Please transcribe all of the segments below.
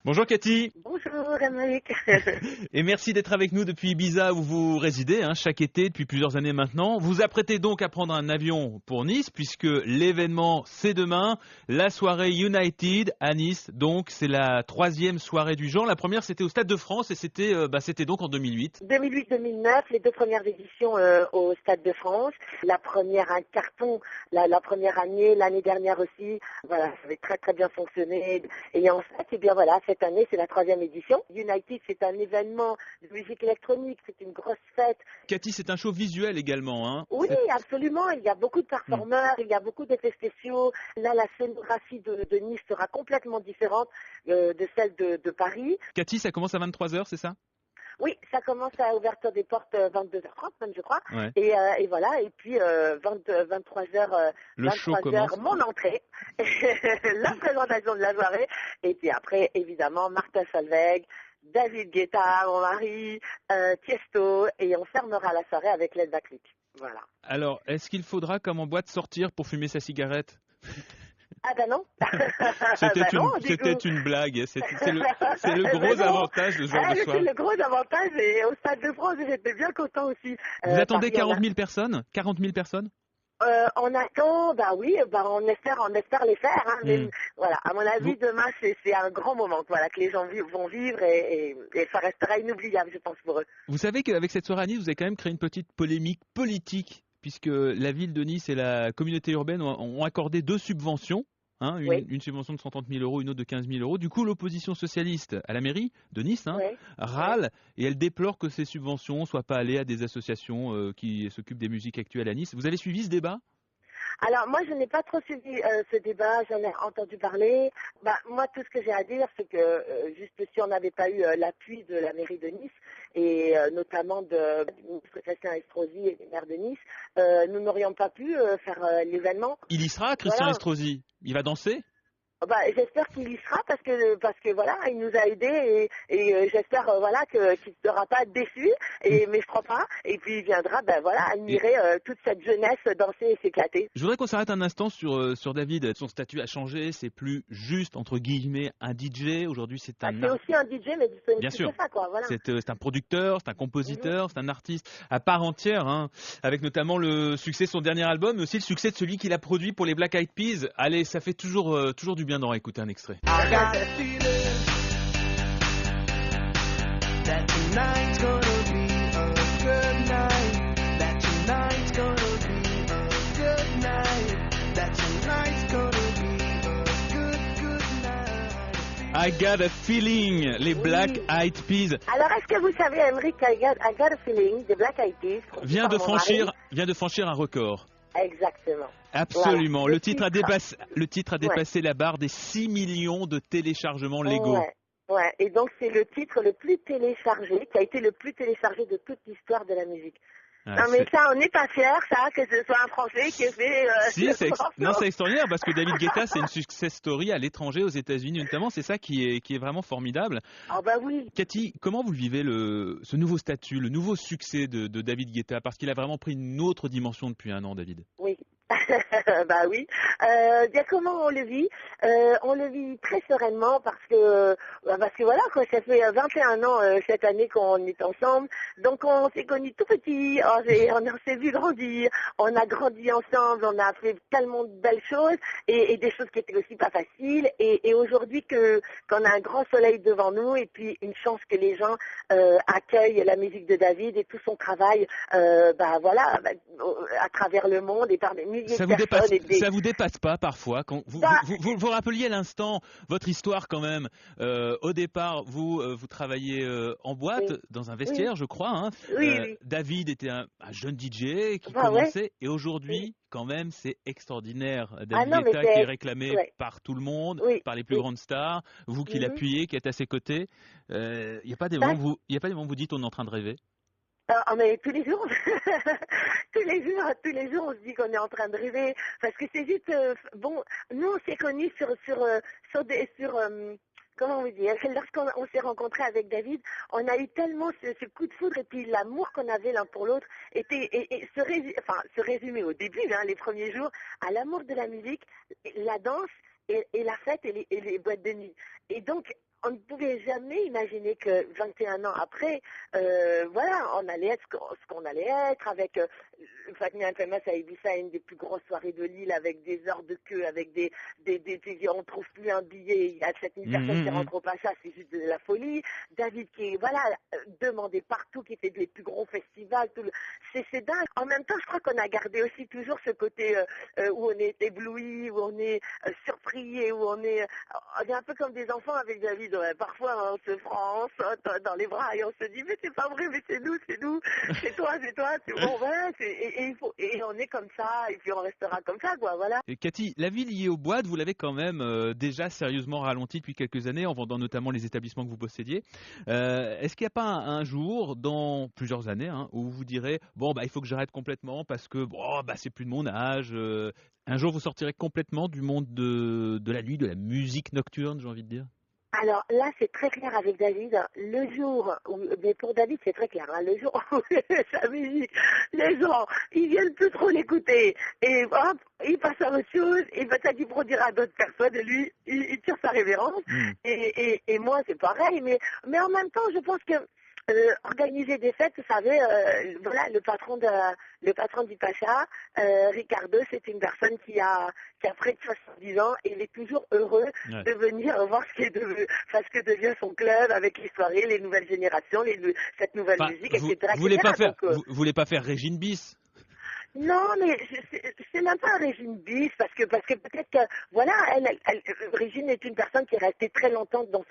Bonjour Cathy. Bonjour Émeric. Et merci d'être avec nous depuis Ibiza où vous résidez chaque été depuis plusieurs années maintenant. Vous apprêtez donc à prendre un avion pour Nice puisque l'événement c'est demain, la soirée United à Nice. Donc c'est la 3e soirée du genre. La première c'était au Stade de France et c'était donc en 2008. 2008-2009, les deux premières éditions au Stade de France. La première un carton, la première année, l'année dernière aussi. Voilà, ça avait très très bien fonctionné. Et en fait, eh bien voilà, cette année c'est la 3e édition. United c'est un événement de musique électronique, c'est une grosse fête. Cathy, c'est un show visuel également. Oui, absolument. Il y a beaucoup de performeurs, il y a beaucoup d'effets spéciaux. Là, la scénographie de Nice sera complètement différente de celle de Paris. Cathy, ça commence à 23h, c'est ça? Oui, ça commence à ouverture des portes 22h30 même je crois. Ouais. Et voilà, et puis 23h, Le show commence. mon entrée, la présentation de la soirée, et puis après évidemment Martin Solveig, David Guetta, mon mari, Tiesto, et on fermera la soirée avec Led Backlick. Voilà. Alors, est-ce qu'il faudra comme en boîte sortir pour fumer sa cigarette? Ah ben non. C'était une blague. C'est le gros avantage de ce genre de soirée. C'est le gros avantage et au Stade de France, j'étais bien content aussi. Vous attendez 40 000 personnes? 40 000 personnes? On attend, on espère les faire. Mais voilà, à mon avis, demain c'est un grand moment, voilà, que les gens vont vivre et ça restera inoubliable, je pense pour eux. Vous savez qu'avec cette soirée à Nice, vous avez quand même créé une petite polémique politique puisque la ville de Nice et la communauté urbaine ont accordé 2 subventions. Une subvention de 130 000 euros, une autre de 15 000 euros. Du coup, l'opposition socialiste à la mairie de Nice râle et elle déplore que ces subventions ne soient pas allées à des associations qui s'occupent des musiques actuelles à Nice. Vous avez suivi ce débat ? Alors moi je n'ai pas trop suivi ce débat, j'en ai entendu parler. Moi tout ce que j'ai à dire c'est que juste si on n'avait pas eu l'appui de la mairie de Nice et notamment du ministre Christian Estrosi et des maires de Nice, nous n'aurions pas pu faire l'événement. Il y sera, Christian Estrosi. Il va danser ? J'espère qu'il y sera parce que voilà, il nous a aidés et j'espère qu'il ne sera pas déçu mais je crois pas, et puis il viendra admirer toute cette jeunesse danser et s'éclater. Je voudrais qu'on s'arrête un instant sur David. Son statut a changé, c'est plus juste entre guillemets un DJ. Aujourd'hui c'est c'est aussi un DJ mais bien sûr. Ça, quoi, voilà. C'est un producteur, c'est un compositeur, c'est un artiste à part entière, avec notamment le succès de son dernier album, mais aussi le succès de celui qu'il a produit pour les Black Eyed Peas. Allez, ça fait toujours du bien d'en écouter un extrait. I got a feeling, les Black Eyed Peas. Alors, est-ce que vous savez, Émeric, I got a feeling, des Black Eyed Peas vient de franchir un record. Exactement. Absolument. Voilà. Le titre a dépassé la barre des 6 millions de téléchargements légaux. Ouais. Et donc c'est le titre le plus téléchargé, qui a été le plus téléchargé de toute l'histoire de la musique. Mais ça, on n'est pas fiers, que ce soit un Français qui ait fait... c'est extraordinaire, parce que David Guetta, c'est une success story à l'étranger, aux États-Unis notamment, c'est ça qui est vraiment formidable. Ah oui. Cathy, comment vous le vivez, ce nouveau statut, le nouveau succès de David Guetta, parce qu'il a vraiment pris une autre dimension depuis un an, David? Oui. Oui. Comment on le vit? On le vit très sereinement parce que voilà, quoi, ça fait 21 ans cette année qu'on est ensemble. Donc on s'est connus tout petits, on s'est vu grandir, on a grandi ensemble, on a fait tellement de belles choses et des choses qui étaient aussi pas faciles. Et aujourd'hui qu'on a un grand soleil devant nous et puis une chance que les gens accueillent la musique de David et tout son travail à travers le monde et par des milliers de personnes. Ça vous dépasse pas parfois quand vous rappeliez à l'instant votre histoire quand même. Au départ, vous travailliez en boîte dans un vestiaire, je crois. Oui. David était un jeune DJ qui commençait et aujourd'hui, quand même, c'est extraordinaire. David Guetta qui est réclamé par tout le monde, par les plus grandes stars. Vous qui l'appuyez, qui êtes à ses côtés. Il n'y a pas des moments où vous dites on est en train de rêver? Mais tous les jours, tous les jours, on se dit qu'on est en train de rêver, parce que c'est juste, nous on s'est connus comment vous dire, lorsqu'on s'est rencontrés avec David, on a eu tellement ce coup de foudre et puis l'amour qu'on avait l'un pour l'autre se résumait au début, les premiers jours, à l'amour de la musique, la danse et la fête et les boîtes de nuit. Et donc, on ne pouvait jamais imaginer que 21 ans après, voilà, on allait être ce qu'on allait être avec Fatma Infamous à Ibiza, une des plus grosses soirées de Lille avec des heures de queue, avec on trouve plus un billet, il y a 7000 personnes qui rentrent au Pacha, c'est juste de la folie. David qui, voilà, demandé partout, qui fait des plus gros festivals, c'est dingue. En même temps, je crois qu'on a gardé aussi toujours ce côté où on est ébloui, où on est surpris et où on est un peu comme des enfants avec David. Ouais. Parfois, on se prend, on saute dans les bras et on se dit mais c'est pas vrai, mais c'est nous, c'est toi, c'est bon, voilà. Et on est comme ça et puis on restera comme ça, quoi, voilà. Et Cathy, la vie liée aux boîtes, vous l'avez quand même déjà sérieusement ralentie depuis quelques années en vendant notamment les établissements que vous possédiez. Est-ce qu'il n'y a pas un jour, dans plusieurs années, hein, où vous direz bon bah il faut que j'arrête complètement parce que bon bah c'est plus de mon âge. Un jour vous sortirez complètement du monde de la nuit, de la musique nocturne, j'ai envie de dire. Alors là, c'est très clair avec David. Le jour où, mais pour David, c'est très clair. Hein, le jour où sa musique, les gens, ils viennent plus trop l'écouter. Et hop, il passe à autre chose. Et peut-être il produira à d'autres personnes. Et lui, il tire sa révérence. Et moi, c'est pareil. Mais en même temps, je pense que organiser des fêtes, vous savez, voilà, le patron du Pacha, Ricardo, c'est une personne qui a près de 70 ans et il est toujours heureux de venir voir ce que devient son club avec les soirées, les nouvelles générations, cette nouvelle musique, etc. Vous voulez pas faire Régine Bis? Non, mais c'est même pas un régime bis parce que peut-être que voilà, Régine est une personne qui est restée très longtemps dans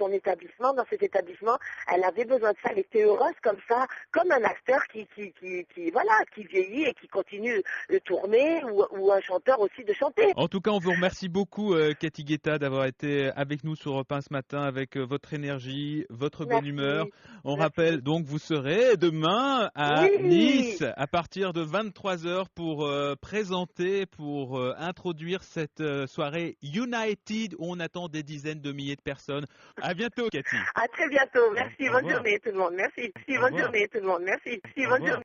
cet établissement. Elle avait besoin de ça, elle était heureuse comme ça, comme un acteur qui vieillit et qui continue de tourner ou un chanteur aussi de chanter. En tout cas, on vous remercie beaucoup, Cathy Guetta, d'avoir été avec nous sur Europe 1 ce matin avec votre énergie, votre bonne humeur. On rappelle donc, vous serez demain à Nice à partir de 23h pour présenter, pour introduire cette soirée United où on attend des dizaines de milliers de personnes. À bientôt, Cathy. À très bientôt. Merci. Bonne journée tout le monde. Merci. Bonne journée tout le monde. Merci. Bonne journée.